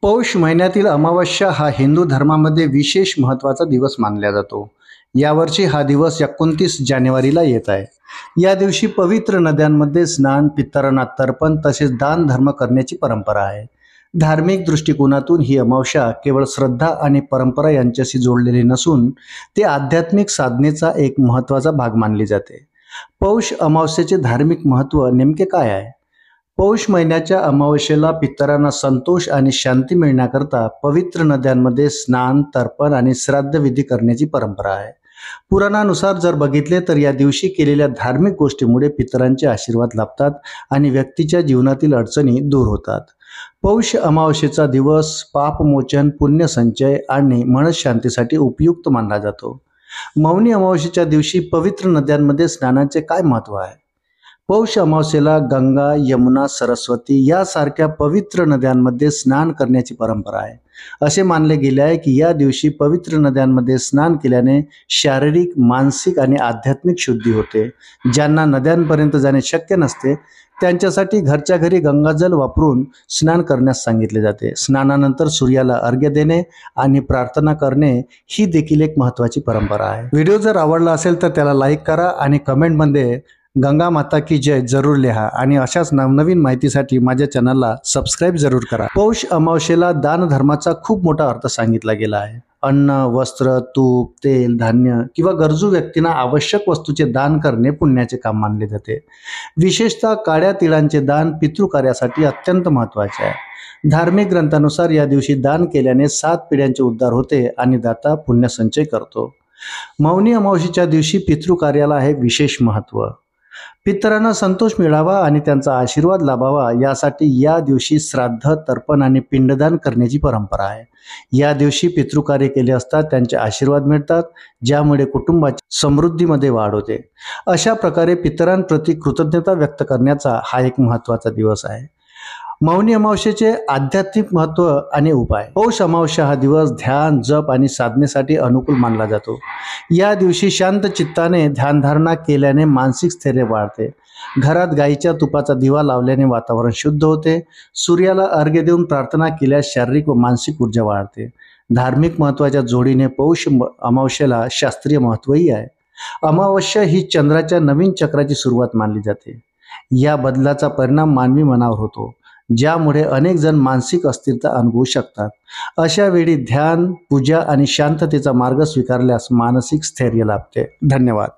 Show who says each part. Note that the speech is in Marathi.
Speaker 1: पौष महिन्यातील अमावस्या हा हिंदू धर्मामध्ये विशेष महत्त्वाचा दिवस मानला जातो. यावर्षी हा दिवस 29 जानेवारीला येत आहे. या दिवशी पवित्र नद्यांमध्ये स्नान, पितरांना तर्पण तसेच दान धर्म करण्याची परंपरा आहे. धार्मिक दृष्टिकोनातून ही अमावस्या केवळ श्रद्धा आणि परंपरा यांच्याशी जोडलेली नसून ते आध्यात्मिक साधनेचा एक महत्त्वाचा भाग मानली जाते. पौष अमावस्येचे धार्मिक महत्त्व नेमके काय आहे? पौष महिन्याच्या अमावस्येला पितरांना संतोष आणि शांती मिळण्याकरता पवित्र नद्यांमध्ये स्नान, तर्पण आणि श्राद्ध विधी करण्याची परंपरा आहे. पुराणानुसार जर बघितले तर या दिवशी केलेल्या धार्मिक गोष्टीमुळे पितरांचे आशीर्वाद लाभतात आणि व्यक्तीच्या जीवनातील अडचणी दूर होतात. पौष अमावस्येचा दिवस पापमोचन, पुण्यसंचय आणि मनशांतीसाठी उपयुक्त मानला जातो. मौनी अमावस्येच्या दिवशी पवित्र नद्यांमध्ये स्नानाचे काय महत्त्व आहे? पौष अमावस्येला गंगा, यमुना, सरस्वती यासारख्या पवित्र नद्यांमध्ये स्नान करण्याची परंपरा आहे. असे मानले गेले आहे की या दिवशी पवित्र नद्यांमध्ये स्नान केल्याने शारीरिक, मानसिक आणि आध्यात्मिक शुद्धी होते. ज्यांना नद्यांपर्यंत जाणे शक्य नसते त्यांच्यासाठी घरच्या घरी गंगाजल वापरून स्नान करण्यास सांगितले जाते. स्नानानंतर सूर्याला अर्घ्य देणे आणि प्रार्थना करणे ही देखील एक महत्त्वाची परंपरा आहे. व्हिडिओ जर आवडला असेल तर त्याला लाईक करा आणि कमेंटमध्ये गंगा माता की जय जरूर लिहा आणि अशाच नवनवीन माहितीसाठी माझ्या चॅनलला सबस्क्राईब जरूर करा. पौष अमावस्येला दान धर्माचा खूप मोठा अर्थ सांगितला गेला आहे. अन्न, वस्त्र, तूप, तेल, धान्य किंवा गरजू व्यक्तींना आवश्यक वस्तूचे दान करणे पुण्याचे काम मानले जाते. विशेषतः काळ्या तिळांचे दान पितृकार्यासाठी अत्यंत महत्त्वाचे आहे. धार्मिक ग्रंथानुसार या दिवशी दान केल्याने 7 पिढ्यांचे उद्धार होते आणि दाता पुण्यसंचय करतो. मौनी अमावस्येच्या दिवशी पितृकार्याला आहे विशेष महत्त्व. पितरांना संतोष मिळावा आणि त्यांचा आशीर्वाद लाभावा यासाठी या दिवशी श्राद्ध, तर्पण आणि पिंडदान करण्याची परंपरा आहे. या दिवशी पितृकार्य केले असता त्यांचे आशीर्वाद मिळतात, ज्यामुळे कुटुंबाची समृद्धीमध्ये वाढ होते. अशा प्रकारे पितरांप्रती कृतज्ञता व्यक्त करण्याचा हा एक महत्त्वाचा दिवस आहे. मौनी अमावस्येचे आध्यात्मिक महत्त्व आणि उपाय. पौष अमावस्या हा दिवस ध्यान, जप आणि साधनेसाठी अनुकूल मानला जातो. या दिवशी शांत चित्ताने ध्यानधारणा केल्याने मानसिक स्थैर्य वाढते. घरात गाईच्या तुपाचा दिवा लावल्याने वातावरण शुद्ध होते. सूर्याला अर्घ्य देऊन प्रार्थना केल्यास शारीरिक व मानसिक ऊर्जा वाढते. धार्मिक महत्त्वाच्या जोडीने पौष अमावस्येला शास्त्रीय महत्त्वही आहे. अमावस्या ही चंद्राच्या नवीन चक्राची सुरुवात मानली जाते. या बदलाचा परिणाम मानवी मनावर होतो, ज्यामुळे अनेक जण मानसिक अस्थिरता अनुभवू शकतात. अशा वेळी ध्यान, पूजा आणि शांततेचा मार्ग स्वीकारल्यास मानसिक स्थैर्य लाभते. धन्यवाद.